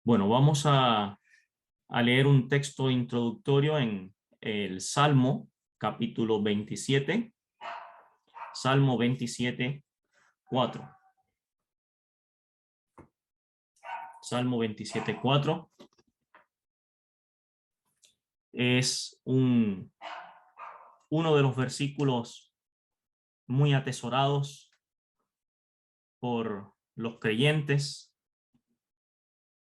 Bueno, vamos a leer un texto introductorio en el Salmo, capítulo 27, Salmo 27, 4. Salmo 27, 4 es uno de los versículos muy atesorados por los creyentes,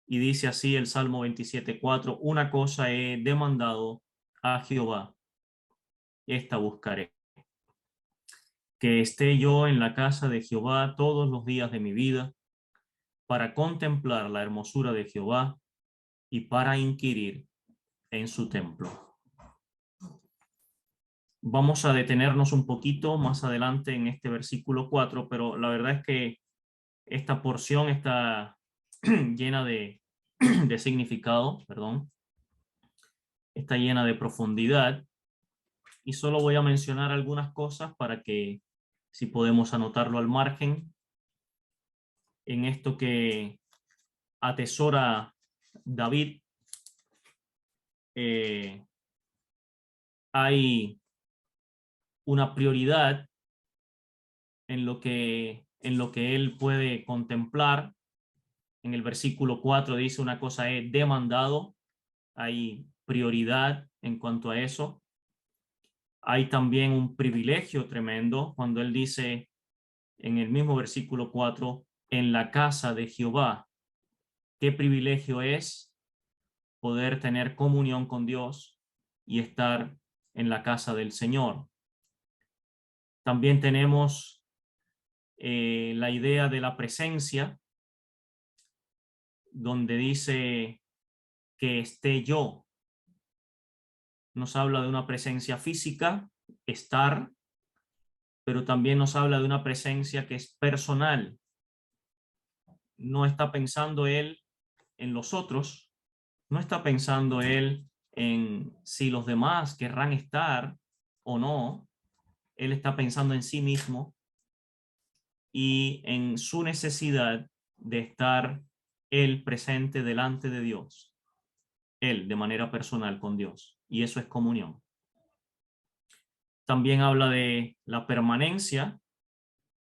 y dice así el Salmo 27, 4: una cosa he demandado a Jehová, esta buscaré, que esté yo en la casa de Jehová todos los días de mi vida, para contemplar la hermosura de Jehová y para inquirir en su templo. Vamos a detenernos un poquito más adelante en este versículo 4, pero la verdad es que esta porción está llena de significado, perdón, está llena de profundidad, y solo voy a mencionar algunas cosas para que, si podemos anotarlo al margen, en esto que atesora David, hay una prioridad en lo que él puede contemplar. En el versículo 4 dice: una cosa he demandado. Hay prioridad en cuanto a eso. Hay también un privilegio tremendo cuando él dice en el mismo versículo 4: en la casa de Jehová. Qué privilegio es poder tener comunión con Dios y estar en la casa del Señor. También tenemos la idea de la presencia, donde dice que esté yo. Nos habla de una presencia física, estar, pero también nos habla de una presencia que es personal. No está pensando él en los otros, no está pensando él en si los demás querrán estar o no. Él está pensando en sí mismo y en su necesidad de estar él presente delante de Dios, él de manera personal con Dios, y eso es comunión. También habla de la permanencia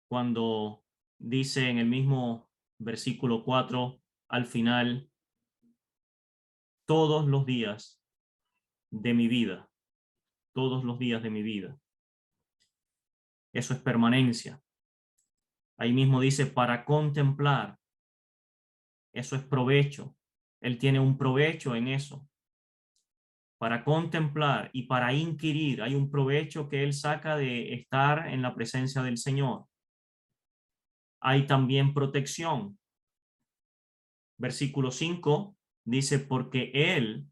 cuando dice en el mismo versículo 4 al final: todos los días de mi vida, todos los días de mi vida. Eso es permanencia. Ahí mismo dice para contemplar. Eso es provecho. Él tiene un provecho en eso. Para contemplar y para inquirir, hay un provecho que él saca de estar en la presencia del Señor. Hay también protección. Versículo 5 dice: porque él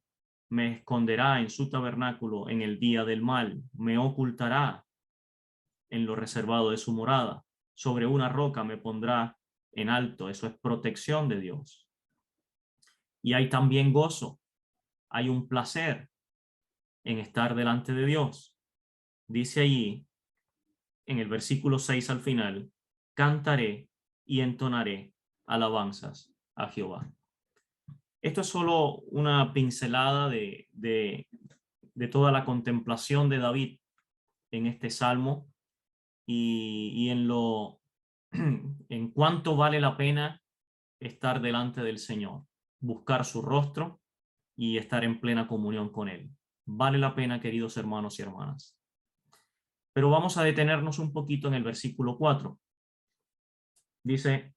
me esconderá en su tabernáculo en el día del mal, me ocultará en lo reservado de su morada, sobre una roca me pondrá en alto. Eso es protección de Dios. Y hay también gozo, hay un placer en estar delante de Dios. Dice allí en el versículo 6 al final: cantaré y entonaré alabanzas a Jehová. Esto es solo una pincelada de toda la contemplación de David en este salmo, y en cuánto vale la pena estar delante del Señor, buscar su rostro y estar en plena comunión con Él. Vale la pena, queridos hermanos y hermanas. Pero vamos a detenernos un poquito en el versículo 4. Dice: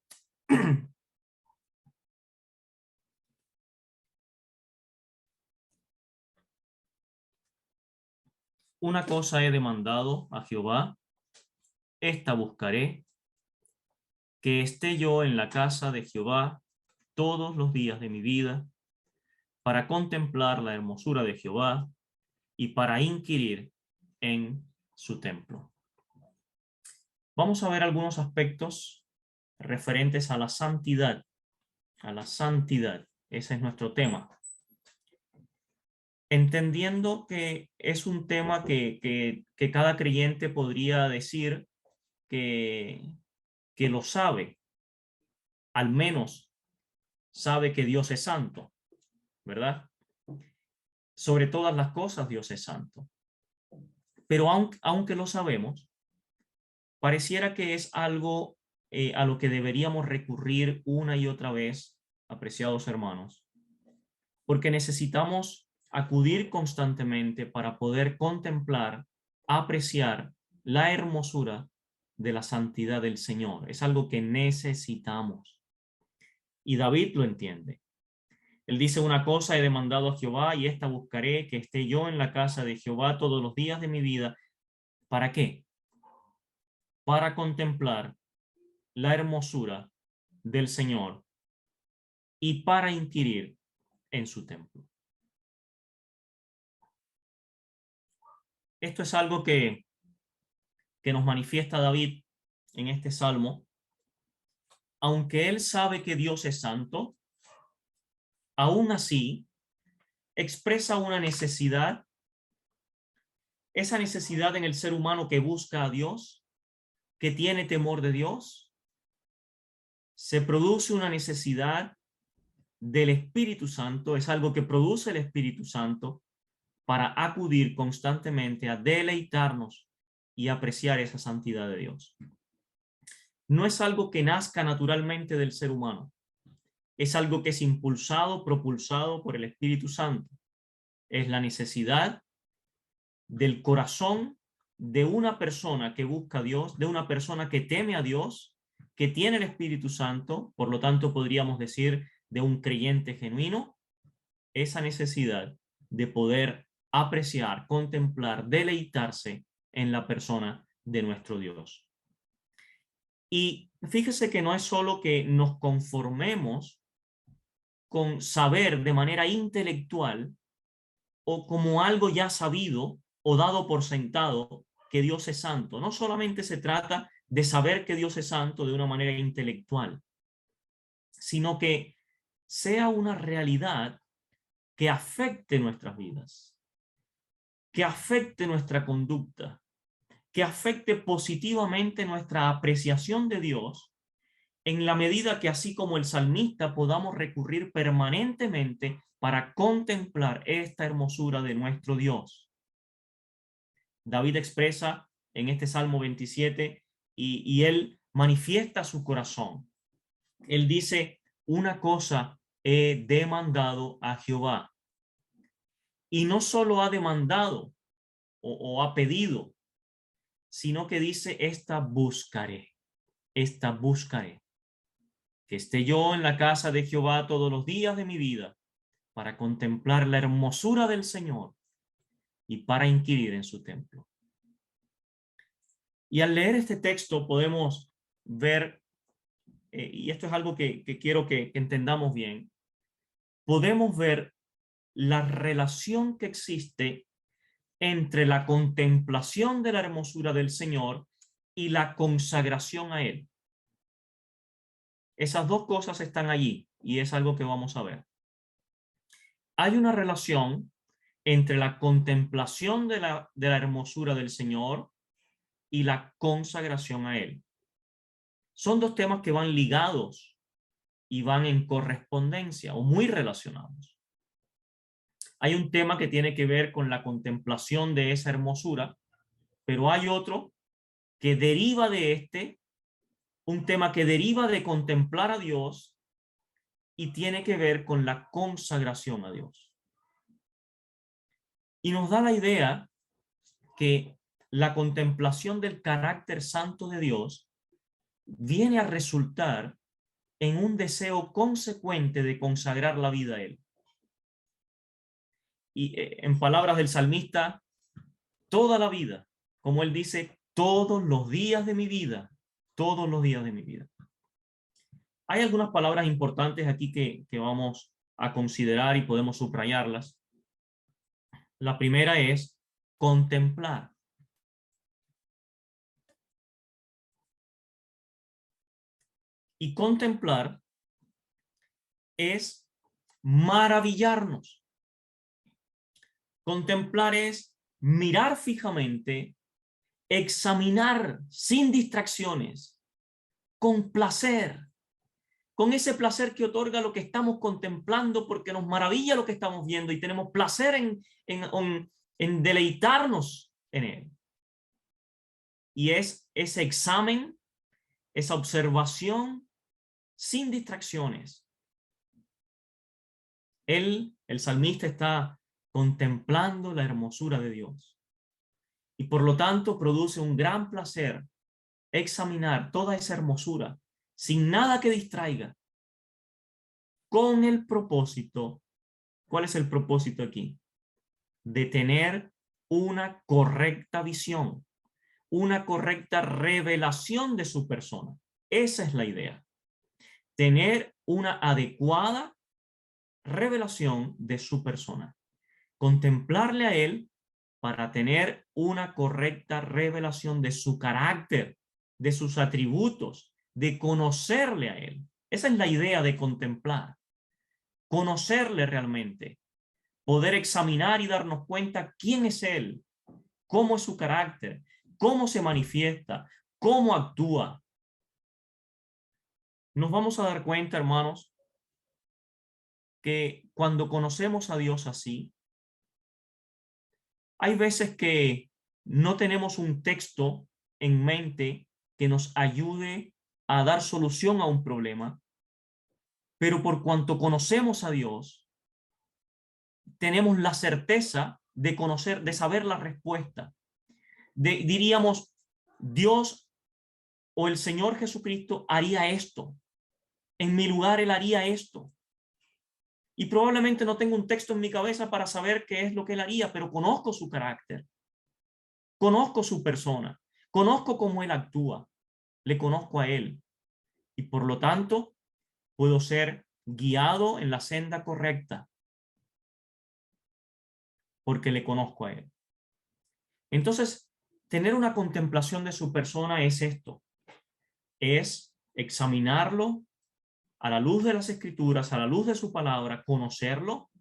una cosa he demandado a Jehová, esta buscaré, que esté yo en la casa de Jehová todos los días de mi vida, para contemplar la hermosura de Jehová y para inquirir en su templo. Vamos a ver algunos aspectos referentes a la santidad. A la santidad. Ese es nuestro tema. Entendiendo que es un tema que cada creyente podría decir que lo sabe, al menos sabe que Dios es santo, ¿verdad? Sobre todas las cosas Dios es santo. Pero aunque lo sabemos, pareciera que es algo a lo que deberíamos recurrir una y otra vez, apreciados hermanos, porque necesitamos acudir constantemente para poder contemplar, apreciar la hermosura de la santidad del Señor. Es algo que necesitamos. Y David lo entiende. Él dice: una cosa he demandado a Jehová y esta buscaré, que esté yo en la casa de Jehová todos los días de mi vida. ¿Para qué? Para contemplar la hermosura del Señor y para inquirir en su templo. Esto es algo que nos manifiesta David en este salmo. Aunque él sabe que Dios es santo, aún así expresa una necesidad, esa necesidad en el ser humano que busca a Dios, que tiene temor de Dios. Se produce una necesidad del Espíritu Santo, es algo que produce el Espíritu Santo para acudir constantemente a deleitarnos y apreciar esa santidad de Dios. No es algo que nazca naturalmente del ser humano, es algo que es impulsado, propulsado por el Espíritu Santo. Es la necesidad del corazón de una persona que busca a Dios, de una persona que teme a Dios, que tiene el Espíritu Santo, por lo tanto podríamos decir de un creyente genuino, esa necesidad de poder apreciar, contemplar, deleitarse en la persona de nuestro Dios. Y fíjese que no es solo que nos conformemos con saber de manera intelectual o como algo ya sabido o dado por sentado que Dios es santo. No solamente se trata de saber que Dios es santo de una manera intelectual, sino que sea una realidad que afecte nuestras vidas, que afecte nuestra conducta, que afecte positivamente nuestra apreciación de Dios, en la medida que, así como el salmista, podamos recurrir permanentemente para contemplar esta hermosura de nuestro Dios. David expresa en este Salmo 27 y él manifiesta su corazón. Él dice: una cosa he demandado a Jehová. Y no solo ha demandado o ha pedido, sino que dice: esta buscaré, que esté yo en la casa de Jehová todos los días de mi vida, para contemplar la hermosura del Señor y para inquirir en su templo. Y al leer este texto podemos ver, y esto es algo que quiero que entendamos bien, podemos ver la relación que existe entre la contemplación de la hermosura del Señor y la consagración a Él. Esas dos cosas están allí y es algo que vamos a ver. Hay una relación entre la contemplación de la hermosura del Señor y la consagración a Él. Son dos temas que van ligados y van en correspondencia o muy relacionados. Hay un tema que tiene que ver con la contemplación de esa hermosura, pero hay otro que deriva de este, un tema que deriva de contemplar a Dios y tiene que ver con la consagración a Dios. Y nos da la idea que la contemplación del carácter santo de Dios viene a resultar en un deseo consecuente de consagrar la vida a Él. Y en palabras del salmista, toda la vida, como él dice, todos los días de mi vida, todos los días de mi vida. Hay algunas palabras importantes aquí que vamos a considerar y podemos subrayarlas. La primera es contemplar. Y contemplar es maravillarnos. Contemplar es mirar fijamente, examinar sin distracciones, con placer, con ese placer que otorga lo que estamos contemplando, porque nos maravilla lo que estamos viendo y tenemos placer en deleitarnos en él. Y es ese examen, esa observación sin distracciones. El salmista está contemplando la hermosura de Dios y por lo tanto produce un gran placer examinar toda esa hermosura sin nada que distraiga, con el propósito. ¿Cuál es el propósito aquí? De tener una correcta visión, una correcta revelación de su persona. Esa es la idea. Tener una adecuada revelación de su persona. Contemplarle a él para tener una correcta revelación de su carácter, de sus atributos, de conocerle a él. Esa es la idea de contemplar. Conocerle realmente. Poder examinar y darnos cuenta quién es él, cómo es su carácter, cómo se manifiesta, cómo actúa. Nos vamos a dar cuenta, hermanos, que cuando conocemos a Dios así, hay veces que no tenemos un texto en mente que nos ayude a dar solución a un problema, pero por cuanto conocemos a Dios, tenemos la certeza de conocer, de saber la respuesta. Diríamos, Dios o el Señor Jesucristo haría esto. En mi lugar Él haría esto. Y probablemente no tengo un texto en mi cabeza para saber qué es lo que Él haría, pero conozco su carácter. Conozco su persona. Conozco cómo Él actúa. Le conozco a Él. Y por lo tanto, puedo ser guiado en la senda correcta porque le conozco a Él. Entonces, tener una contemplación de su persona es esto. Es examinarlo a la luz de las Escrituras, a la luz de su palabra, conocerlo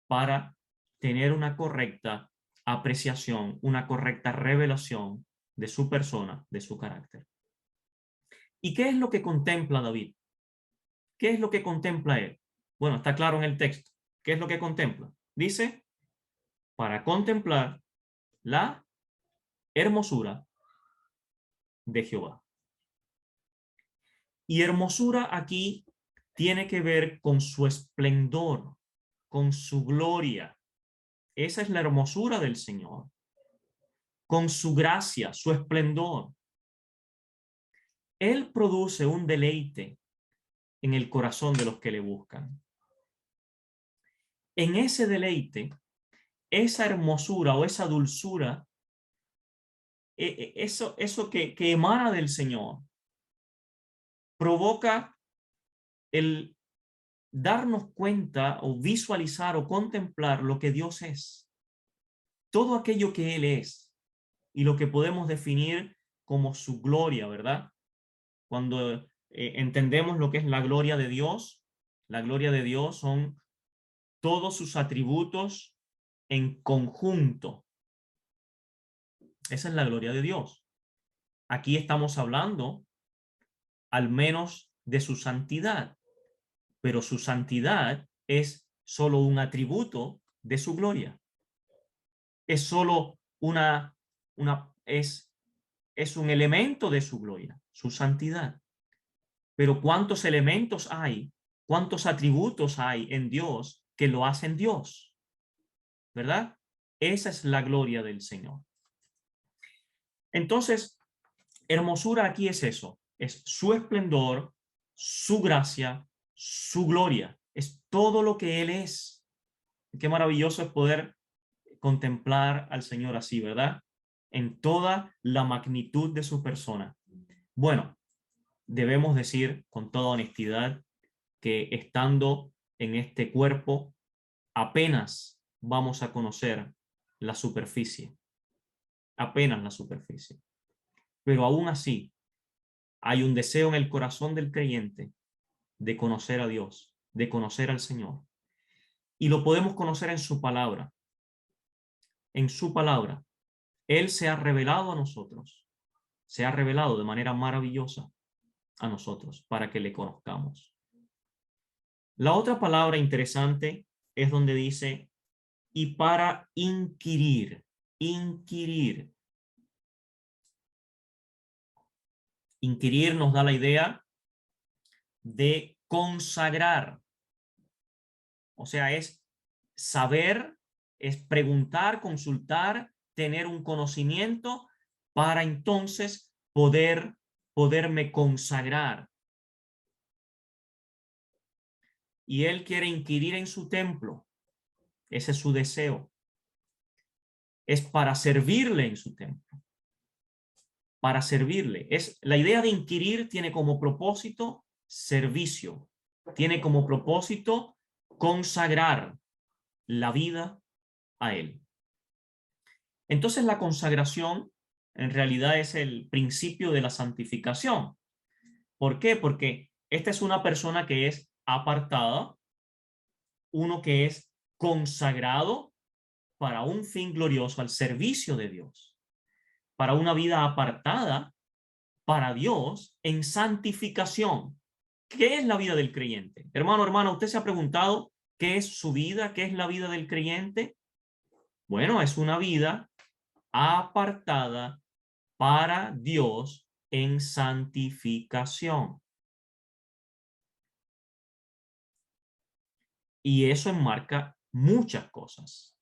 para tener una correcta apreciación, una correcta revelación de su persona, de su carácter. ¿Y qué es lo que contempla David? ¿Qué es lo que contempla él? Bueno, está claro en el texto. ¿Qué es lo que contempla? Dice, para contemplar la hermosura de Jehová. Y hermosura aquí tiene que ver con su esplendor, con su gloria. Esa es la hermosura del Señor. Con su gracia, su esplendor. Él produce un deleite en el corazón de los que le buscan. En ese deleite, esa hermosura o esa dulzura, eso que emana del Señor, provoca el darnos cuenta o visualizar o contemplar lo que Dios es. Todo aquello que Él es y lo que podemos definir como su gloria, ¿verdad? Cuando entendemos lo que es la gloria de Dios son todos sus atributos en conjunto. Esa es la gloria de Dios. Aquí estamos hablando al menos de su santidad, pero su santidad es solo un atributo de su gloria. Es solo es un elemento de su gloria, su santidad. Pero ¿cuántos elementos hay? ¿Cuántos atributos hay en Dios que lo hacen Dios? ¿Verdad? Esa es la gloria del Señor. Entonces, hermosura aquí es eso, es su esplendor, su gracia, su gloria, es todo lo que Él es. Qué maravilloso es poder contemplar al Señor así, ¿verdad? En toda la magnitud de su persona. Bueno, debemos decir con toda honestidad que estando en este cuerpo apenas vamos a conocer la superficie, apenas la superficie. Pero aún así hay un deseo en el corazón del creyente de conocer a Dios, de conocer al Señor. Y lo podemos conocer en su palabra. En su palabra. Él se ha revelado a nosotros. Se ha revelado de manera maravillosa a nosotros para que le conozcamos. La otra palabra interesante es donde dice, y para inquirir, inquirir. Inquirir nos da la idea de consagrar. O sea, es saber, es preguntar, consultar, tener un conocimiento para entonces poderme consagrar. Y él quiere inquirir en su templo. Ese es su deseo. Es para servirle en su templo. Para servirle. La idea de inquirir tiene como propósito servicio. Tiene como propósito consagrar la vida a él. Entonces la consagración en realidad es el principio de la santificación. ¿Por qué? Porque esta es una persona que es apartada, uno que es consagrado para un fin glorioso al servicio de Dios, para una vida apartada para Dios en santificación. ¿Qué es la vida del creyente? Hermano, hermana, ¿usted se ha preguntado qué es su vida? ¿Qué es la vida del creyente? Bueno, es una vida apartada para Dios en santificación. Y eso enmarca muchas cosas.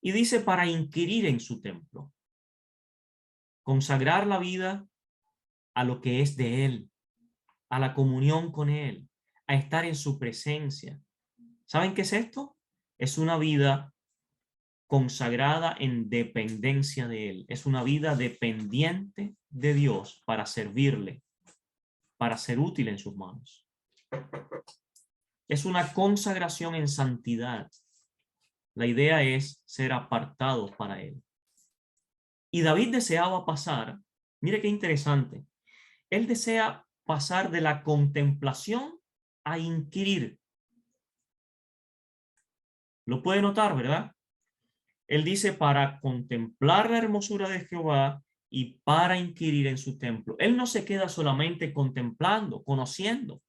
Y dice para inquirir en su templo, consagrar la vida a lo que es de Él, a la comunión con Él, a estar en su presencia. ¿Saben qué es esto? Es una vida consagrada en dependencia de Él. Es una vida dependiente de Dios para servirle, para ser útil en sus manos. Es una consagración en santidad. La idea es ser apartados para Él. Y David deseaba pasar, mire qué interesante, él desea pasar de la contemplación a inquirir. Lo puede notar, ¿verdad? Él dice para contemplar la hermosura de Jehová y para inquirir en su templo. Él no se queda solamente contemplando, conociendo.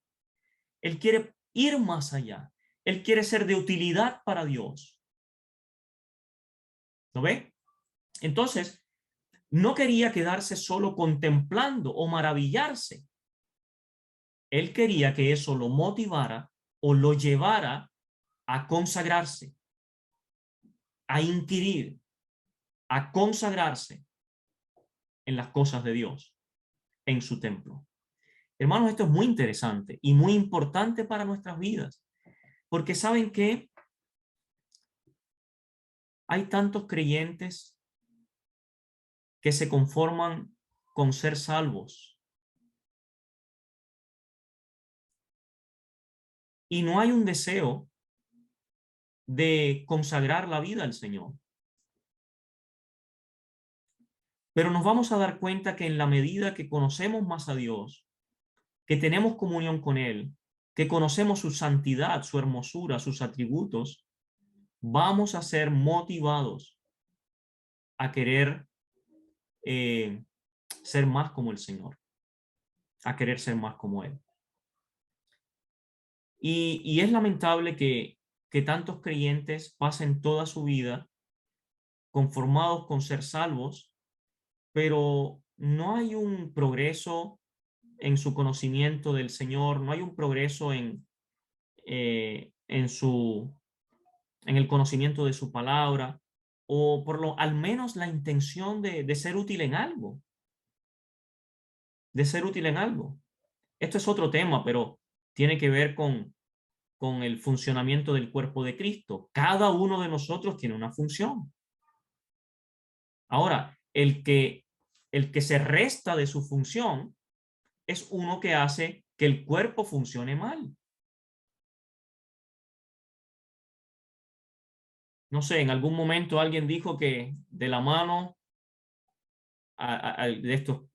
Él quiere ir más allá. Él quiere ser de utilidad para Dios. ¿Lo ve? Entonces, no quería quedarse solo contemplando o maravillarse. Él quería que eso lo motivara o lo llevara a consagrarse, a inquirir, a consagrarse en las cosas de Dios, en su templo. Hermanos, esto es muy interesante y muy importante para nuestras vidas, porque saben que hay tantos creyentes que se conforman con ser salvos y no hay un deseo de consagrar la vida al Señor. Pero nos vamos a dar cuenta que en la medida que conocemos más a Dios, que tenemos comunión con Él, que conocemos su santidad, su hermosura, sus atributos, vamos a ser motivados a querer ser más como el Señor, a querer ser más como Él. Y es lamentable que tantos creyentes pasen toda su vida conformados con ser salvos, pero no hay un progreso en su conocimiento del Señor, no hay un progreso en el conocimiento de su palabra, o al menos la intención de ser útil en algo, de ser útil en algo. Esto es otro tema, pero tiene que ver con el funcionamiento del cuerpo de Cristo. Cada uno de nosotros tiene una función. Ahora, el que se resta de su función es uno que hace que el cuerpo funcione mal. No sé, en algún momento alguien dijo que de la mano de estos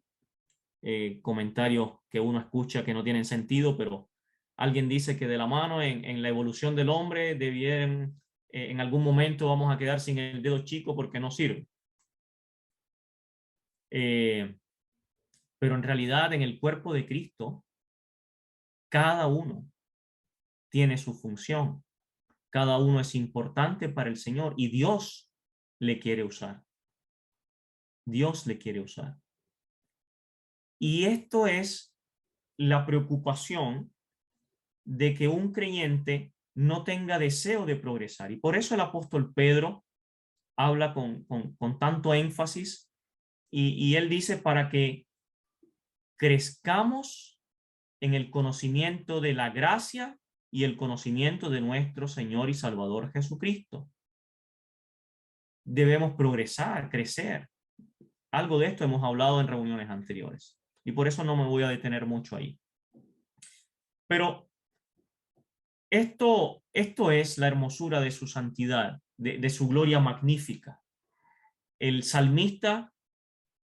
comentarios que uno escucha que no tienen sentido, pero alguien dice que de la mano en la evolución del hombre debieran, en algún momento vamos a quedar sin el dedo chico porque no sirve. Pero en realidad en el cuerpo de Cristo Cada uno tiene su función. Cada uno es importante para el Señor y Dios le quiere usar. Dios le quiere usar. Y esto es la preocupación de que un creyente no tenga deseo de progresar. Y por eso el apóstol Pedro habla con tanto énfasis y él dice para que crezcamos en el conocimiento de la gracia y el conocimiento de nuestro Señor y Salvador Jesucristo. Debemos progresar, crecer. Algo de esto hemos hablado en reuniones anteriores y por eso no me voy a detener mucho ahí. Pero esto es la hermosura de su santidad, de su gloria magnífica. El salmista,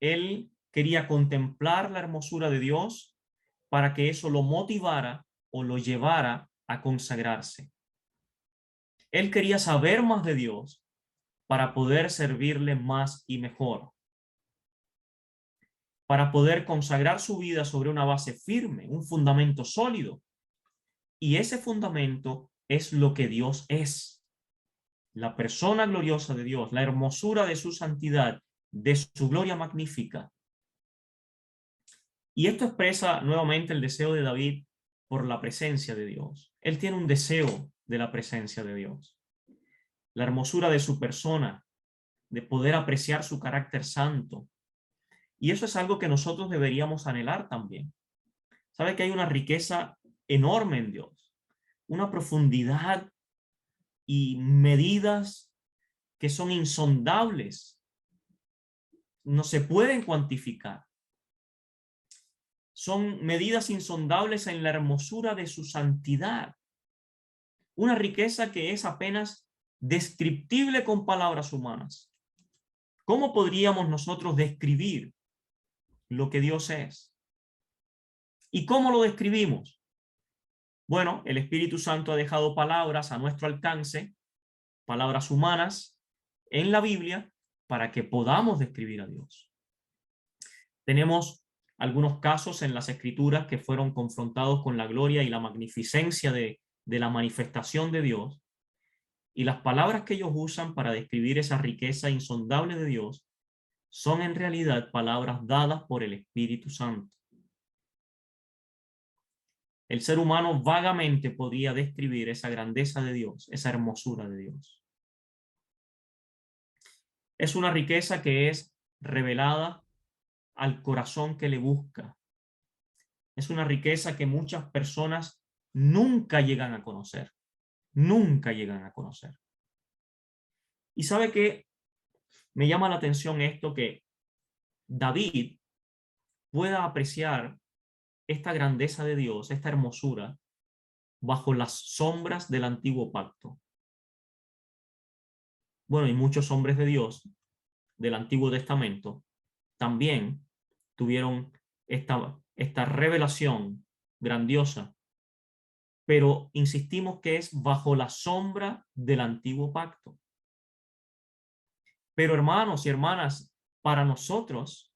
él quería contemplar la hermosura de Dios para que eso lo motivara o lo llevara a consagrarse. Él quería saber más de Dios para poder servirle más y mejor, para poder consagrar su vida sobre una base firme, un fundamento sólido. Y ese fundamento es lo que Dios es. La persona gloriosa de Dios, la hermosura de su santidad, de su gloria magnífica. Y esto expresa nuevamente el deseo de David por la presencia de Dios. Él tiene un deseo de la presencia de Dios. La hermosura de su persona, de poder apreciar su carácter santo. Y eso es algo que nosotros deberíamos anhelar también. Sabe que hay una riqueza enorme en Dios, una profundidad y medidas que son insondables, no se pueden cuantificar. Son medidas insondables en la hermosura de su santidad. Una riqueza que es apenas descriptible con palabras humanas. ¿Cómo podríamos nosotros describir lo que Dios es? ¿Y cómo lo describimos? Bueno, el Espíritu Santo ha dejado palabras a nuestro alcance, palabras humanas en la Biblia, para que podamos describir a Dios. Tenemos algunos casos en las Escrituras que fueron confrontados con la gloria y la magnificencia de la manifestación de Dios, y las palabras que ellos usan para describir esa riqueza insondable de Dios son en realidad palabras dadas por el Espíritu Santo. El ser humano vagamente podría describir esa grandeza de Dios, esa hermosura de Dios. Es una riqueza que es revelada al corazón que le busca. Es una riqueza que muchas personas nunca llegan a conocer. Nunca llegan a conocer. Y sabe que me llama la atención esto, que David pueda apreciar esta grandeza de Dios, esta hermosura, bajo las sombras del antiguo pacto. Bueno, y muchos hombres de Dios del Antiguo Testamento también tuvieron esta revelación grandiosa, pero insistimos que es bajo la sombra del antiguo pacto. Pero hermanos y hermanas, para nosotros,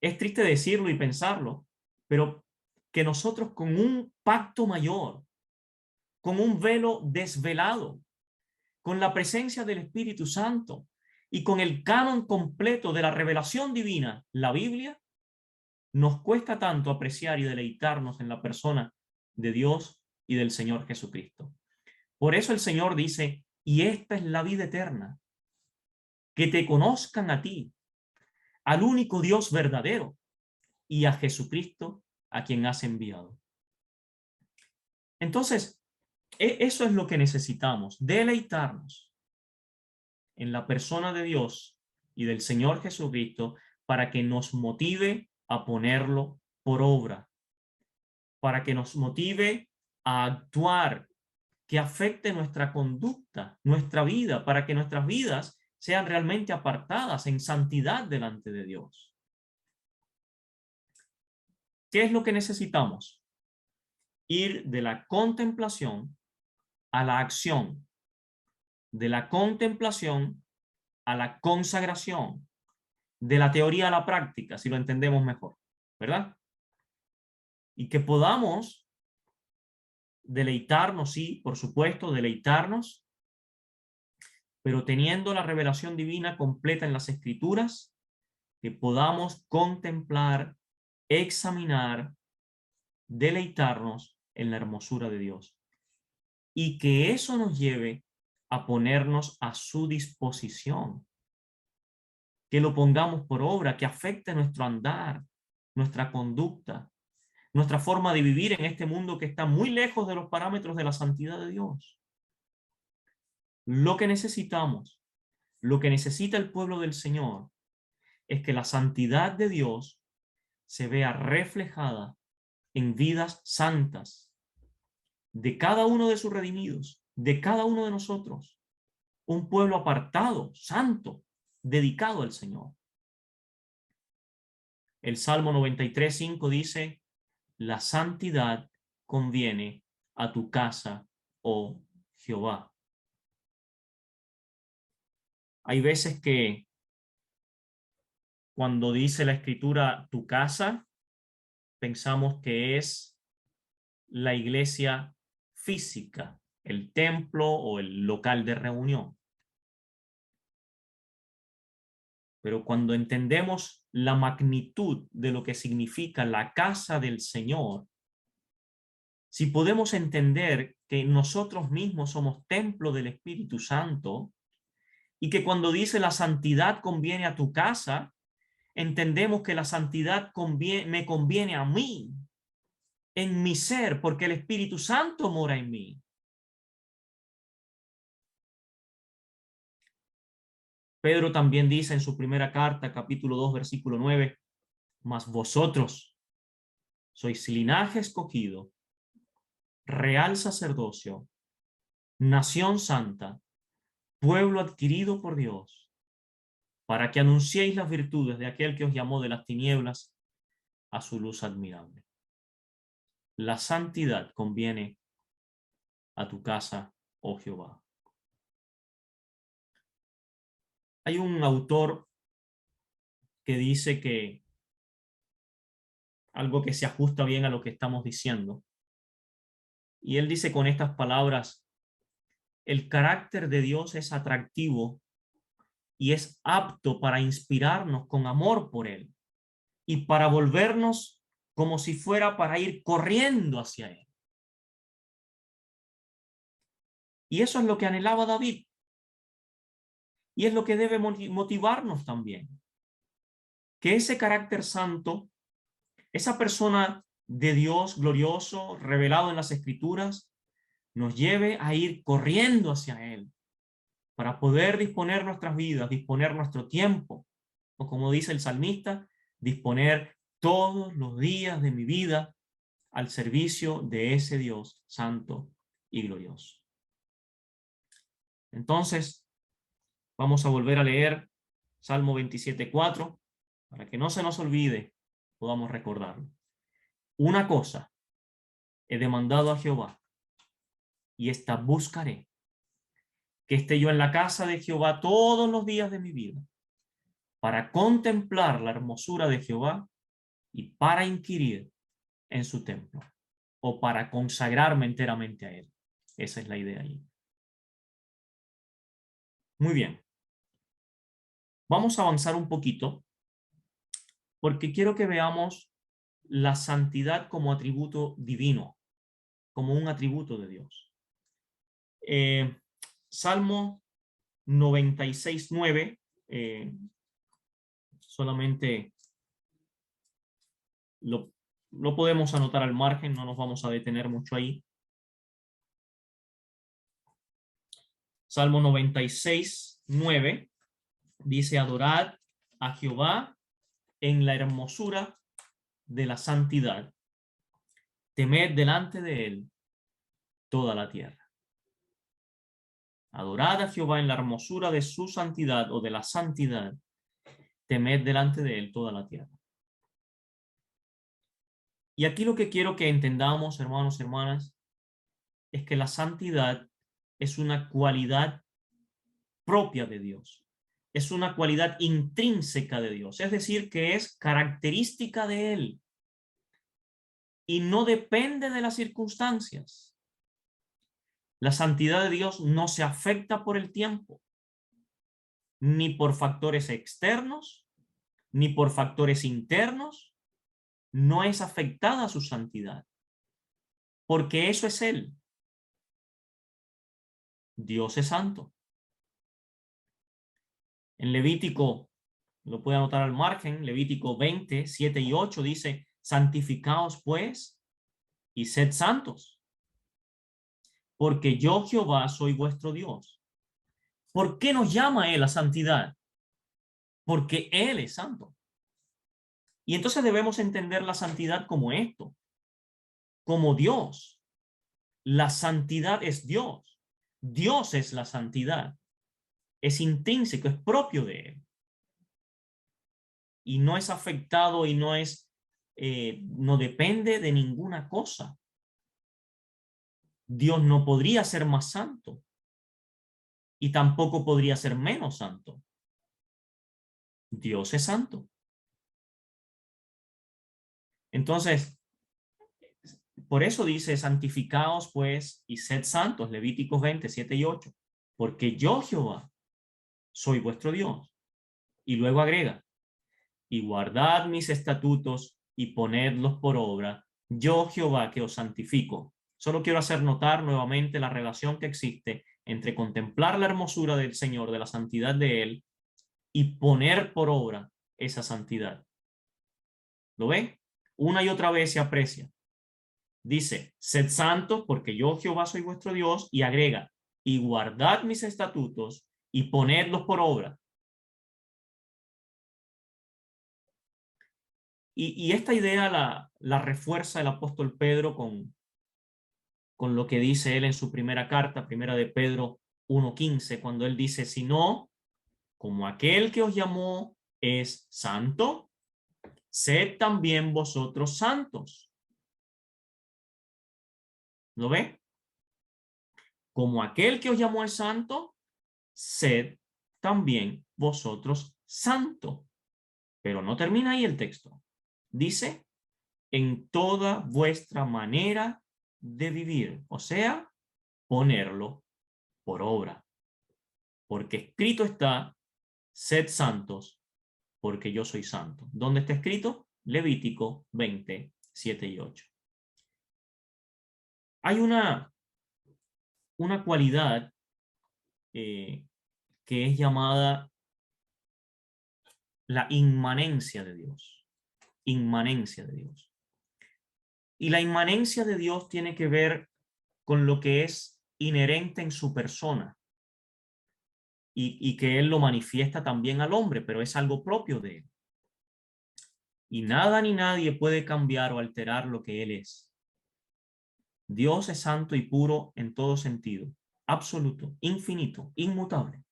es triste decirlo y pensarlo, pero que nosotros con un pacto mayor, con un velo desvelado, con la presencia del Espíritu Santo y con el canon completo de la revelación divina, la Biblia, nos cuesta tanto apreciar y deleitarnos en la persona de Dios y del Señor Jesucristo. Por eso el Señor dice, y esta es la vida eterna, que te conozcan a ti, al único Dios verdadero, y a Jesucristo a quien has enviado. Entonces, eso es lo que necesitamos, deleitarnos en la persona de Dios y del Señor Jesucristo para que nos motive a ponerlo por obra, para que nos motive a actuar, que afecte nuestra conducta, nuestra vida, para que nuestras vidas sean realmente apartadas en santidad delante de Dios. ¿Qué es lo que necesitamos? Ir de la contemplación a la acción, de la contemplación a la consagración, de la teoría a la práctica, si lo entendemos mejor, ¿verdad? Y que podamos deleitarnos, sí, por supuesto, deleitarnos, pero teniendo la revelación divina completa en las Escrituras, que podamos contemplar, examinar, deleitarnos en la hermosura de Dios. Y que eso nos lleve a ponernos a su disposición, que lo pongamos por obra, que afecte nuestro andar, nuestra conducta, nuestra forma de vivir en este mundo que está muy lejos de los parámetros de la santidad de Dios. Lo que necesitamos, lo que necesita el pueblo del Señor, es que la santidad de Dios se vea reflejada en vidas santas de cada uno de sus redimidos, de cada uno de nosotros, un pueblo apartado, santo, dedicado al Señor. El Salmo 93:5 dice: la santidad conviene a tu casa, oh Jehová. Hay veces que cuando dice la Escritura tu casa, pensamos que es la iglesia física, el templo o el local de reunión. Pero cuando entendemos la magnitud de lo que significa la casa del Señor, si podemos entender que nosotros mismos somos templo del Espíritu Santo y que cuando dice la santidad conviene a tu casa, entendemos que la santidad me conviene a mí, en mi ser, porque el Espíritu Santo mora en mí. Pedro también dice en su primera carta, capítulo 2, versículo 9, mas vosotros sois linaje escogido, real sacerdocio, nación santa, pueblo adquirido por Dios, para que anunciéis las virtudes de aquel que os llamó de las tinieblas a su luz admirable. La santidad conviene a tu casa, oh Jehová. Hay un autor que dice que algo que se ajusta bien a lo que estamos diciendo. Y él dice con estas palabras: el carácter de Dios es atractivo y es apto para inspirarnos con amor por él y para volvernos como si fuera para ir corriendo hacia él. Y eso es lo que anhelaba David. Y es lo que debe motivarnos también. Que ese carácter santo, esa persona de Dios glorioso, revelado en las Escrituras, nos lleve a ir corriendo hacia él para poder disponer nuestras vidas, disponer nuestro tiempo, o como dice el salmista, disponer todos los días de mi vida al servicio de ese Dios santo y glorioso. Entonces, vamos a volver a leer Salmo 27:4 para que no se nos olvide, podamos recordarlo. Una cosa he demandado a Jehová, y esta buscaré, que esté yo en la casa de Jehová todos los días de mi vida, para contemplar la hermosura de Jehová y para inquirir en su templo, o para consagrarme enteramente a él. Esa es la idea ahí. Muy bien. Vamos a avanzar un poquito, porque quiero que veamos la santidad como atributo divino, como un atributo de Dios. Salmo 96:9, solamente lo podemos anotar al margen, no nos vamos a detener mucho ahí. Salmo 96:9 dice: adorad a Jehová en la hermosura de la santidad, temed delante de él toda la tierra. Adorad a Jehová en la hermosura de su santidad o de la santidad, temed delante de él toda la tierra. Y aquí lo que quiero que entendamos, hermanos y hermanas, es que la santidad es una cualidad propia de Dios. Es una cualidad intrínseca de Dios. Es decir, que es característica de él y no depende de las circunstancias. La santidad de Dios no se afecta por el tiempo, ni por factores externos, ni por factores internos. No es afectada su santidad, porque eso es Él. Dios es santo. En Levítico, lo puede anotar al margen, Levítico 20, 7 y 8 dice, santificaos pues y sed santos, porque yo Jehová soy vuestro Dios. ¿Por qué nos llama Él a santidad? Porque Él es santo. Y entonces debemos entender la santidad como esto, como Dios. La santidad es Dios. Dios es la santidad. Es intrínseco, es propio de Él. Y no es afectado y no depende de ninguna cosa. Dios no podría ser más santo y tampoco podría ser menos santo. Dios es santo. Entonces, por eso dice, santificaos pues y sed santos, Levíticos 20, 7 y 8, porque yo Jehová soy vuestro Dios. Y luego agrega, y guardad mis estatutos y ponedlos por obra, yo Jehová que os santifico. Solo quiero hacer notar nuevamente la relación que existe entre contemplar la hermosura del Señor, de la santidad de Él, y poner por obra esa santidad. ¿Lo ven? Una y otra vez se aprecia. Dice, sed santos porque yo Jehová soy vuestro Dios, y agrega, y guardad mis estatutos y ponedlos por obra. Y esta idea la refuerza el apóstol Pedro con lo que dice él en su primera carta, primera de Pedro 1:15, cuando él dice, si no, como aquel que os llamó es santo, sed también vosotros santos. ¿Lo ve? Como aquel que os llamó es santo, sed también vosotros santo. Pero no termina ahí el texto. Dice, en toda vuestra manera de vivir, o sea, ponerlo por obra. Porque escrito está, sed santos, porque yo soy santo. ¿Dónde está escrito? Levítico 20, 7 y 8. Hay una cualidad que es llamada la inmanencia de Dios. Inmanencia de Dios. Y la inmanencia de Dios tiene que ver con lo que es inherente en su persona y que Él lo manifiesta también al hombre, pero es algo propio de Él. Y nada ni nadie puede cambiar o alterar lo que Él es. Dios es santo y puro en todo sentido, absoluto, infinito, inmutable.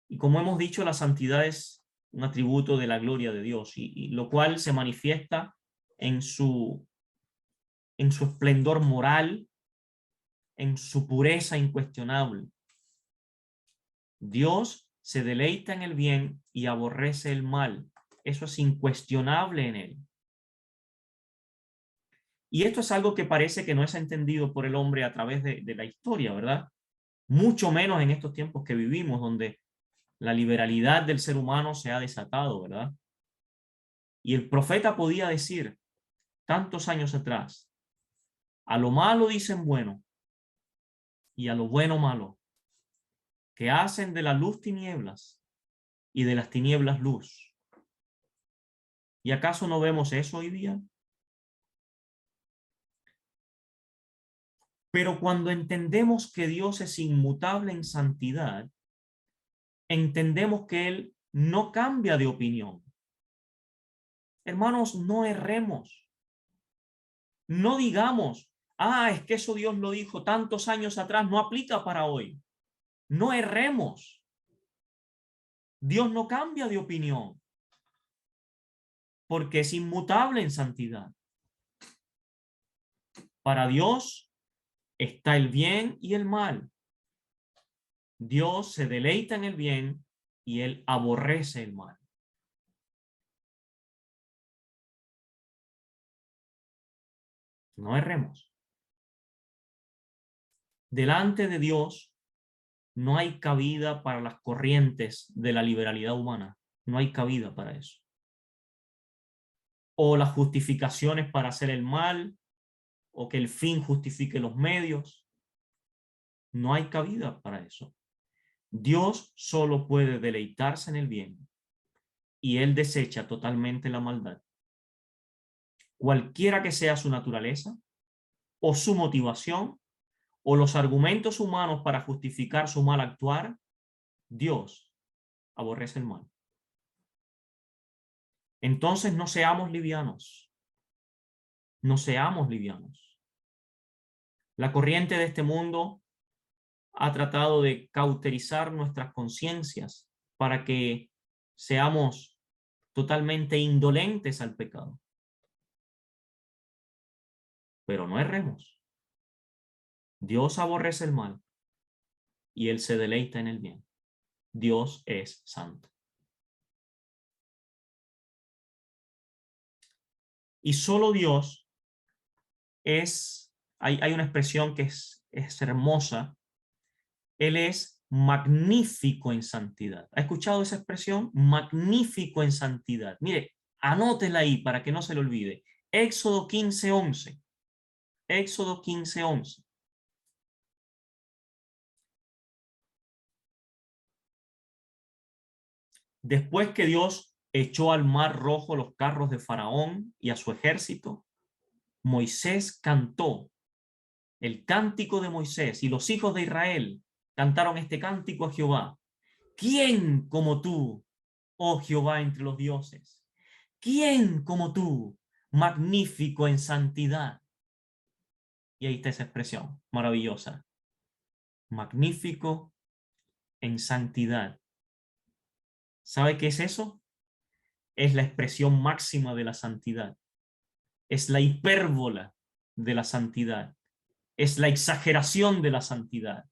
Y como hemos dicho, la santidad es un atributo de la gloria de Dios, y lo cual se manifiesta en su esplendor moral, en su pureza incuestionable. Dios se deleita en el bien y aborrece el mal. Eso es incuestionable en él. Y esto es algo que parece que no es entendido por el hombre a través de la historia, ¿verdad? Mucho menos en estos tiempos que vivimos, donde la liberalidad del ser humano se ha desatado, ¿verdad? Y el profeta podía decir, tantos años atrás, a lo malo dicen bueno y a lo bueno malo, que hacen de la luz tinieblas y de las tinieblas luz. ¿Y acaso no vemos eso hoy día? Pero cuando entendemos que Dios es inmutable en santidad, entendemos que Él no cambia de opinión. Hermanos, no erremos. No digamos, es que eso Dios lo dijo tantos años atrás, no aplica para hoy. No erremos. Dios no cambia de opinión porque es inmutable en santidad. Para Dios está el bien y el mal. Dios se deleita en el bien y Él aborrece el mal. No erremos. Delante de Dios no hay cabida para las corrientes de la liberalidad humana. No hay cabida para eso. O las justificaciones para hacer el mal, o que el fin justifique los medios. No hay cabida para eso. Dios solo puede deleitarse en el bien y Él desecha totalmente la maldad. Cualquiera que sea su naturaleza o su motivación o los argumentos humanos para justificar su mal actuar, Dios aborrece el mal. Entonces no seamos livianos. No seamos livianos. La corriente de este mundo ha tratado de cauterizar nuestras conciencias para que seamos totalmente indolentes al pecado. Pero no erremos. Dios aborrece el mal y Él se deleita en el bien. Dios es santo. Y solo Dios hay una expresión que es hermosa. Él es magnífico en santidad. ¿Ha escuchado esa expresión? Magnífico en santidad. Mire, anótela ahí para que no se le olvide. Éxodo 15:11. Éxodo 15:11. Después que Dios echó al mar rojo los carros de Faraón y a su ejército, Moisés cantó el cántico de Moisés y los hijos de Israel cantaron este cántico a Jehová. ¿Quién como tú, oh Jehová, entre los dioses? ¿Quién como tú, magnífico en santidad? Y ahí está esa expresión maravillosa. Magnífico en santidad. ¿Sabe qué es eso? Es la expresión máxima de la santidad. Es la hipérbola de la santidad. Es la exageración de la santidad.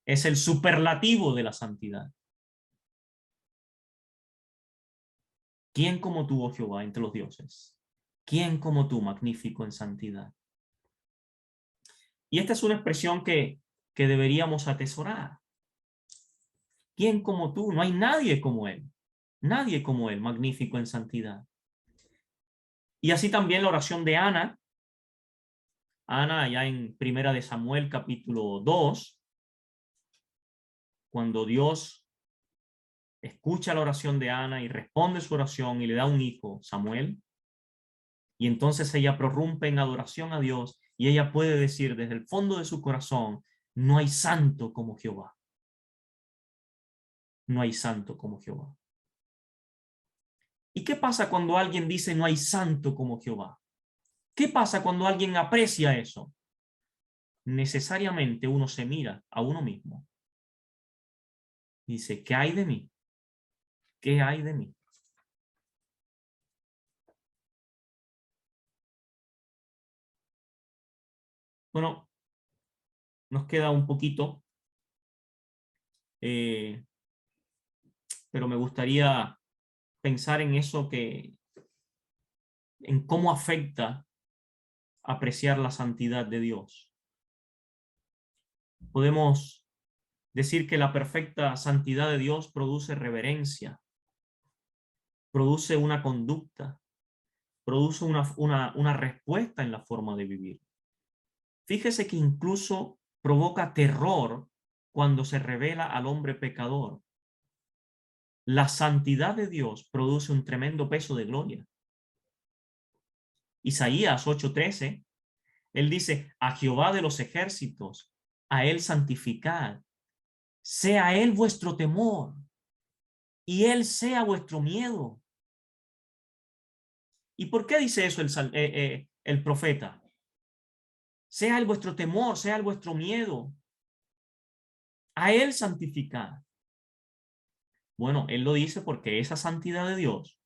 Es el superlativo de la santidad. ¿Quién como tú, oh Jehová, entre los dioses? ¿Quién como tú, magnífico en santidad? Y esta es una expresión que deberíamos atesorar. ¿Quién como tú? No hay nadie como Él. Nadie como Él, magnífico en santidad. Y así también la oración de Ana. Ana, allá en Primera de Samuel, capítulo 2, cuando Dios escucha la oración de Ana y responde su oración y le da un hijo, Samuel, y entonces ella prorrumpe en adoración a Dios y ella puede decir desde el fondo de su corazón, no hay santo como Jehová. No hay santo como Jehová. ¿Y qué pasa cuando alguien dice no hay santo como Jehová? ¿Qué pasa cuando alguien aprecia eso? Necesariamente uno se mira a uno mismo. Dice, ¿qué hay de mí? ¿Qué hay de mí? Bueno, nos queda un poquito, eh, pero me gustaría pensar en eso en cómo afecta apreciar la santidad de Dios. Podemos decir que la perfecta santidad de Dios produce reverencia, produce una conducta, produce una respuesta en la forma de vivir. Fíjese que incluso provoca terror cuando se revela al hombre pecador. La santidad de Dios produce un tremendo peso de gloria. Isaías 8:13, él dice, a Jehová de los ejércitos, a él santificad, sea él vuestro temor y él sea vuestro miedo. ¿Y por qué dice eso el profeta? Sea el vuestro temor, sea el vuestro miedo. A él santificad. Bueno, él lo dice porque esa santidad de Dios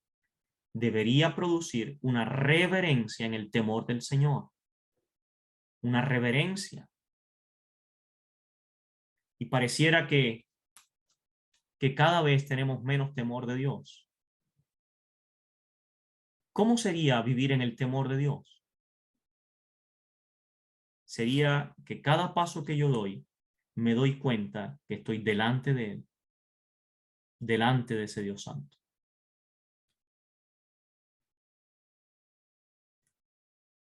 debería producir una reverencia en el temor del Señor. Una reverencia. Y pareciera que cada vez tenemos menos temor de Dios. ¿Cómo sería vivir en el temor de Dios? sería que cada paso que yo doy, me doy cuenta que estoy delante de Él, delante de ese Dios Santo.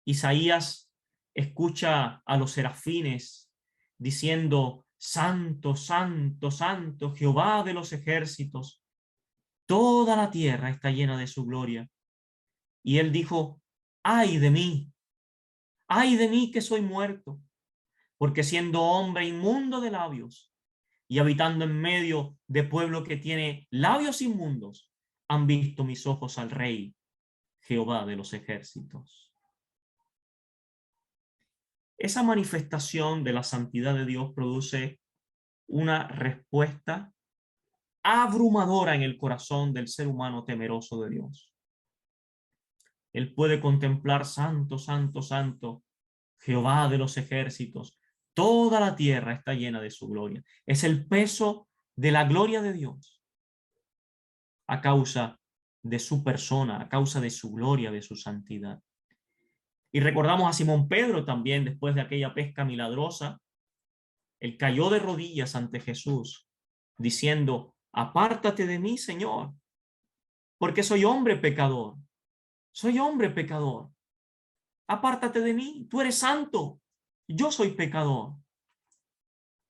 Isaías escucha a los serafines diciendo: Santo, santo, santo, Jehová de los ejércitos, toda la tierra está llena de su gloria. Y él dijo: ay de mí que soy muerto, porque siendo hombre inmundo de labios y habitando en medio de pueblo que tiene labios inmundos, han visto mis ojos al Rey, Jehová de los ejércitos. Esa manifestación de la santidad de Dios produce una respuesta abrumadora en el corazón del ser humano temeroso de Dios. Él puede contemplar: santo, santo, santo, Jehová de los ejércitos. Toda la tierra está llena de su gloria. Es el peso de la gloria de Dios a causa de su persona, a causa de su gloria, de su santidad. Y recordamos a Simón Pedro también, después de aquella pesca milagrosa. Él cayó de rodillas ante Jesús, diciendo: apártate de mí, Señor, porque soy hombre pecador. Soy hombre pecador. Apártate de mí, tú eres santo, yo soy pecador.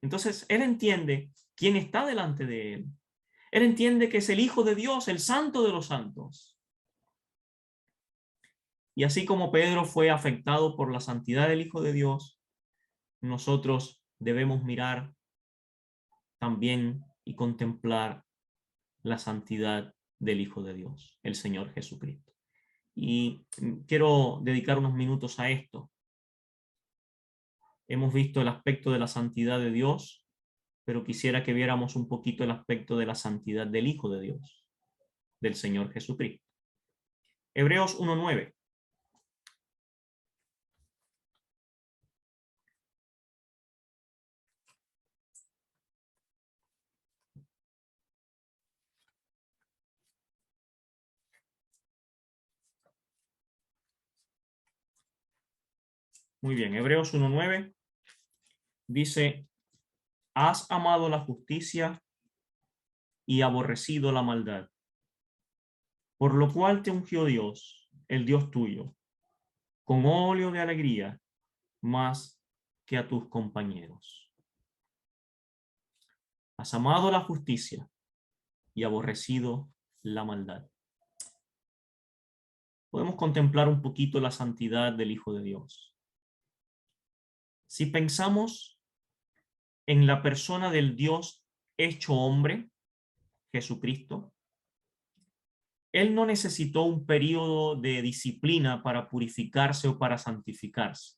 Entonces, él entiende quién está delante de él. Él entiende que es el Hijo de Dios, el Santo de los santos. Y así como Pedro fue afectado por la santidad del Hijo de Dios, nosotros debemos mirar también y contemplar la santidad del Hijo de Dios, el Señor Jesucristo. Y quiero dedicar unos minutos a esto. Hemos visto el aspecto de la santidad de Dios, pero quisiera que viéramos un poquito el aspecto de la santidad del Hijo de Dios, del Señor Jesucristo. Hebreos 1:9. Muy bien, Hebreos 1:9 dice: has amado la justicia y aborrecido la maldad, por lo cual te ungió Dios, el Dios tuyo, con óleo de alegría más que a tus compañeros. Has amado la justicia y aborrecido la maldad. Podemos contemplar un poquito la santidad del Hijo de Dios. Si pensamos en la persona del Dios hecho hombre, Jesucristo, Él no necesitó un periodo de disciplina para purificarse o para santificarse.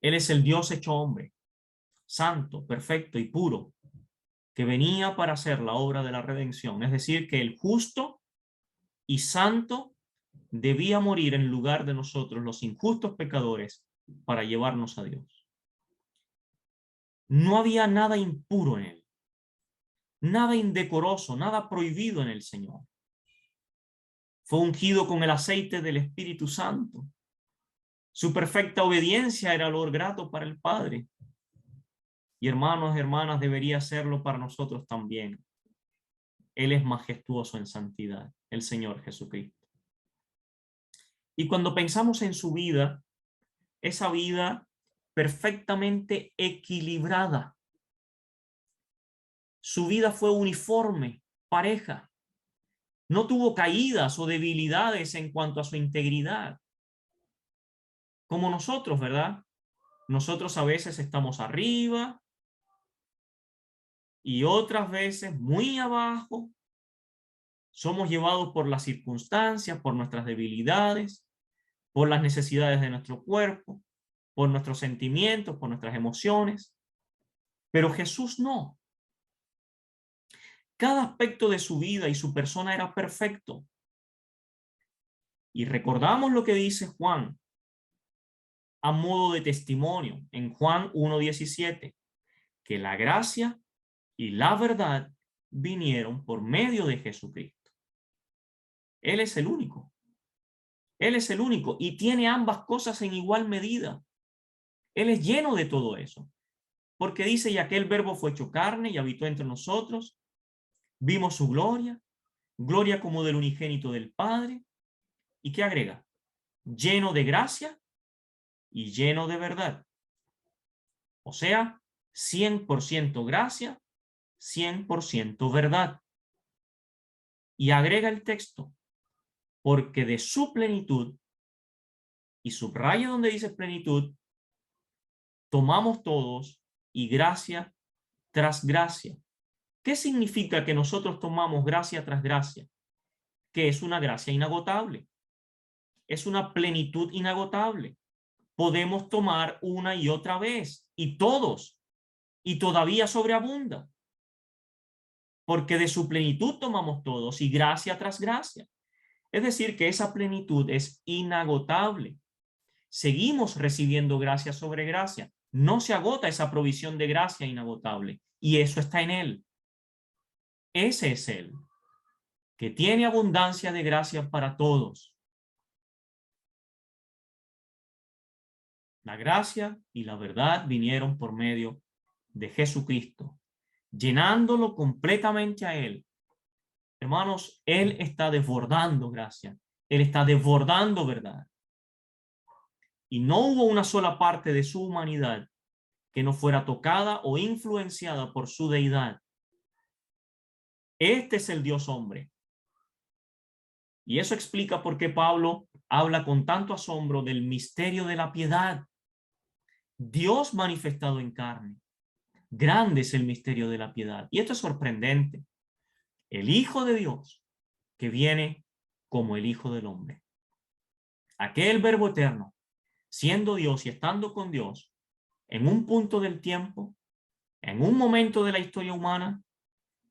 Él es el Dios hecho hombre, santo, perfecto y puro, que venía para hacer la obra de la redención. Es decir, que el justo y santo debía morir en lugar de nosotros, los injustos pecadores, para llevarnos a Dios. No había nada impuro en Él, nada indecoroso, nada prohibido en el Señor. Fue ungido con el aceite del Espíritu Santo. Su perfecta obediencia era olor grato para el Padre. Y hermanos, hermanas, debería serlo para nosotros también. Él es majestuoso en santidad, el Señor Jesucristo. Y cuando pensamos en su vida, esa vida perfectamente equilibrada. Su vida fue uniforme, pareja. No tuvo caídas o debilidades en cuanto a su integridad. Como nosotros, ¿verdad? Nosotros a veces estamos arriba y otras veces muy abajo. Somos llevados por las circunstancias, por nuestras debilidades, por las necesidades de nuestro cuerpo, por nuestros sentimientos, por nuestras emociones. Pero Jesús no. Cada aspecto de su vida y su persona era perfecto. Y recordamos lo que dice Juan a modo de testimonio en Juan 1:17, que la gracia y la verdad vinieron por medio de Jesucristo. Él es el único. Él es el único y tiene ambas cosas en igual medida. Él es lleno de todo eso. Porque dice, y aquel verbo fue hecho carne y habitó entre nosotros. Vimos su gloria, gloria como del unigénito del Padre. ¿Y qué agrega? Lleno de gracia y lleno de verdad. O sea, 100% gracia, 100% verdad. Y agrega el texto, porque de su plenitud, y subraya donde dice plenitud, tomamos todos y gracia tras gracia. ¿Qué significa que nosotros tomamos gracia tras gracia? Que es una gracia inagotable. Es una plenitud inagotable. Podemos tomar una y otra vez, y todos, y todavía sobreabunda. Porque de su plenitud tomamos todos, y gracia tras gracia. Es decir, que esa plenitud es inagotable. Seguimos recibiendo gracia sobre gracia. No se agota esa provisión de gracia inagotable. Y eso está en Él. Ese es Él, que tiene abundancia de gracia para todos. La gracia y la verdad vinieron por medio de Jesucristo, llenándolo completamente a Él. Hermanos, Él está desbordando gracia. Él está desbordando verdad. Y no hubo una sola parte de su humanidad que no fuera tocada o influenciada por su deidad. Este es el Dios hombre. Y eso explica por qué Pablo habla con tanto asombro del misterio de la piedad. Dios manifestado en carne. Grande es el misterio de la piedad. Y esto es sorprendente. El Hijo de Dios que viene como el Hijo del Hombre. Aquel Verbo eterno, siendo Dios y estando con Dios, en un punto del tiempo, en un momento de la historia humana,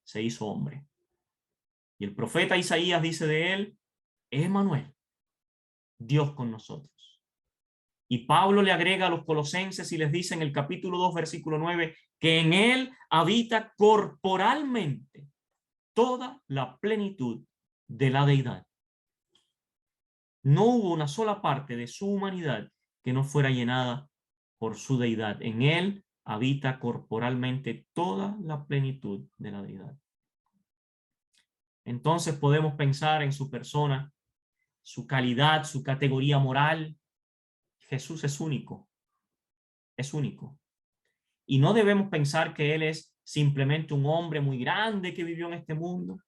se hizo hombre. Y el profeta Isaías dice de él, Emmanuel, Dios con nosotros. Y Pablo le agrega a los colosenses y les dice en el capítulo 2, versículo 9, que en él habita corporalmente toda la plenitud de la deidad. No hubo una sola parte de su humanidad que no fuera llenada por su deidad. En él habita corporalmente toda la plenitud de la deidad. Entonces podemos pensar en su persona, su calidad, su categoría moral. Jesús es único. Es único. Y no debemos pensar que Él es simplemente un hombre muy grande que vivió en este mundo.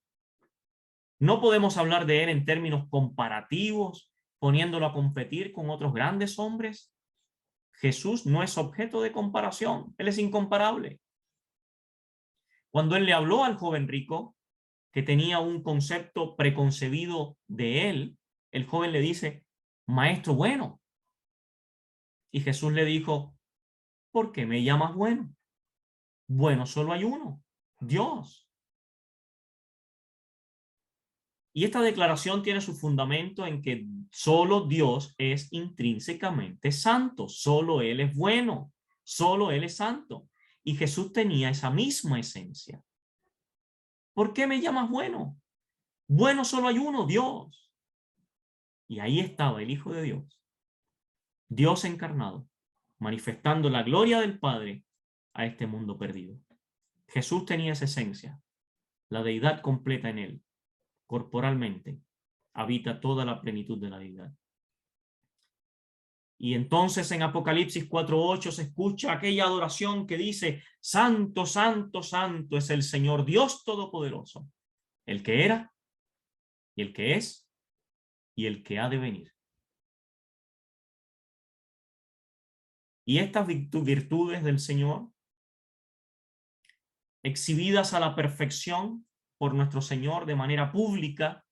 No podemos hablar de Él en términos comparativos, poniéndolo a competir con otros grandes hombres. Jesús no es objeto de comparación. Él es incomparable. Cuando Él le habló al joven rico, que tenía un concepto preconcebido de Él, el joven le dice, maestro bueno. Y Jesús le dijo, ¿por qué me llamas bueno? Bueno, solo hay uno, Dios. Y esta declaración tiene su fundamento en que solo Dios es intrínsecamente santo, solo Él es bueno, solo Él es santo. Y Jesús tenía esa misma esencia. ¿Por qué me llamas bueno? Bueno, solo hay uno, Dios. Y ahí estaba el Hijo de Dios, Dios encarnado, manifestando la gloria del Padre a este mundo perdido. Jesús tenía esa esencia, la deidad completa en Él. Corporalmente habita toda la plenitud de la deidad. Y entonces en Apocalipsis 4:8 se escucha aquella adoración que dice, Santo, Santo, Santo es el Señor Dios Todopoderoso, el que era, y el que es, y el que ha de venir. Y estas virtudes del Señor, exhibidas a la perfección por nuestro Señor de manera pública,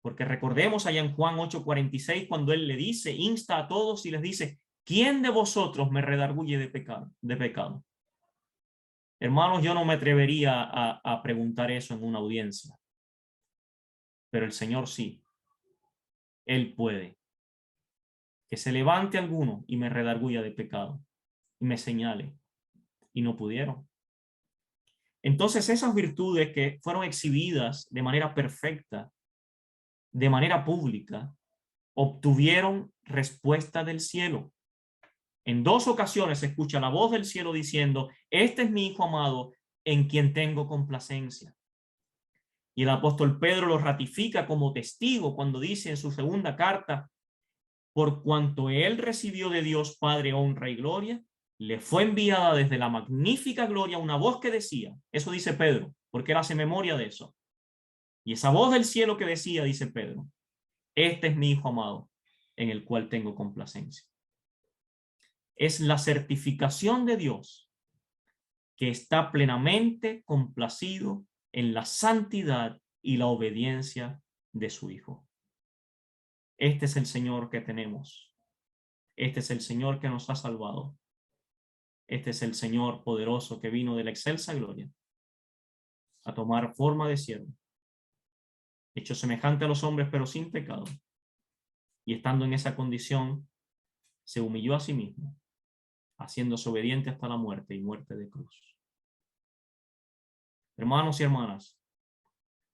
porque recordemos allá en Juan 8:46 cuando Él le dice, insta a todos y les dice, ¿quién de vosotros me redarguye de pecado? Hermanos, yo no me atrevería a preguntar eso en una audiencia, pero el Señor sí. Él puede. Que se levante alguno y me redarguya de pecado y me señale. Y no pudieron. Entonces esas virtudes que fueron exhibidas de manera perfecta, de manera pública, obtuvieron respuesta del cielo. En 2 ocasiones se escucha la voz del cielo diciendo, este es mi Hijo amado, en quien tengo complacencia. Y el apóstol Pedro lo ratifica como testigo cuando dice en su segunda carta, por cuanto él recibió de Dios Padre honra y gloria, le fue enviada desde la magnífica gloria una voz que decía, eso dice Pedro, porque él hace memoria de eso. Y esa voz del cielo que decía, dice Pedro, este es mi Hijo amado, en el cual tengo complacencia. Es la certificación de Dios que está plenamente complacido en la santidad y la obediencia de su Hijo. Este es el Señor que tenemos. Este es el Señor que nos ha salvado. Este es el Señor poderoso que vino de la excelsa gloria a tomar forma de siervo, hecho semejante a los hombres pero sin pecado. Y estando en esa condición, se humilló a sí mismo, haciéndose obediente hasta la muerte y muerte de cruz. Hermanos y hermanas,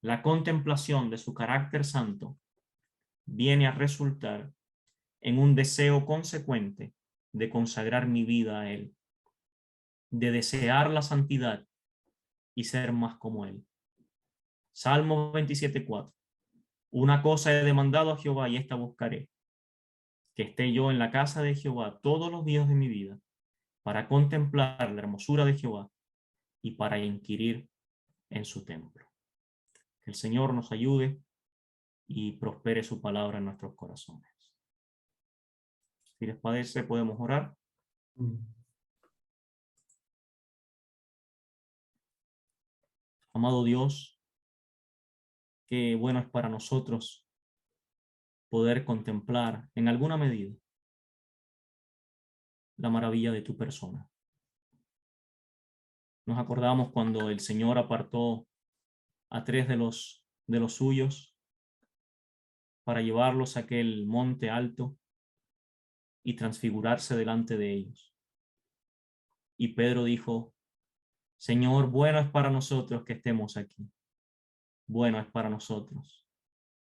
la contemplación de su carácter santo viene a resultar en un deseo consecuente de consagrar mi vida a Él, de desear la santidad y ser más como Él. Salmo 27:4. Una cosa he demandado a Jehová y esta buscaré, que esté yo en la casa de Jehová todos los días de mi vida, para contemplar la hermosura de Jehová y para inquirir en su templo. Que el Señor nos ayude y prospere su palabra en nuestros corazones. Si les parece, podemos orar. Amado Dios, qué bueno es para nosotros poder contemplar en alguna medida la maravilla de tu persona. Nos acordamos cuando el Señor apartó a 3 de los suyos para llevarlos a aquel monte alto y transfigurarse delante de ellos. Y Pedro dijo, Señor, bueno es para nosotros que estemos aquí. Bueno es para nosotros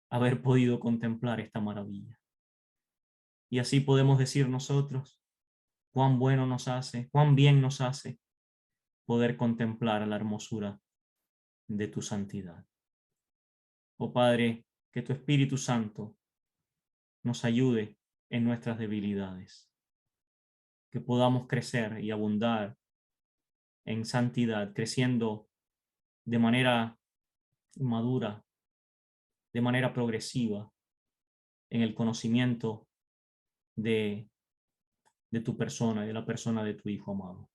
haber podido contemplar esta maravilla. Y así podemos decir nosotros, cuán bueno nos hace, cuán bien nos hace poder contemplar la hermosura de tu santidad. Oh Padre, que tu Espíritu Santo nos ayude en nuestras debilidades, que podamos crecer y abundar en santidad, creciendo de manera madura, de manera progresiva, en el conocimiento de tu persona y de la persona de tu Hijo amado.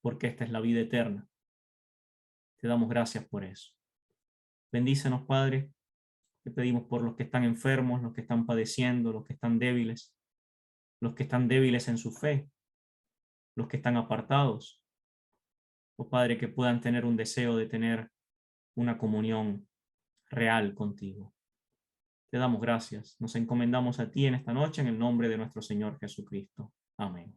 Porque esta es la vida eterna. Te damos gracias por eso. Bendícenos, Padre. Te pedimos por los que están enfermos, los que están padeciendo, los que están débiles en su fe, los que están apartados. Oh Padre, que puedan tener un deseo de tener una comunión real contigo. Te damos gracias. Nos encomendamos a ti en esta noche en el nombre de nuestro Señor Jesucristo. Amén.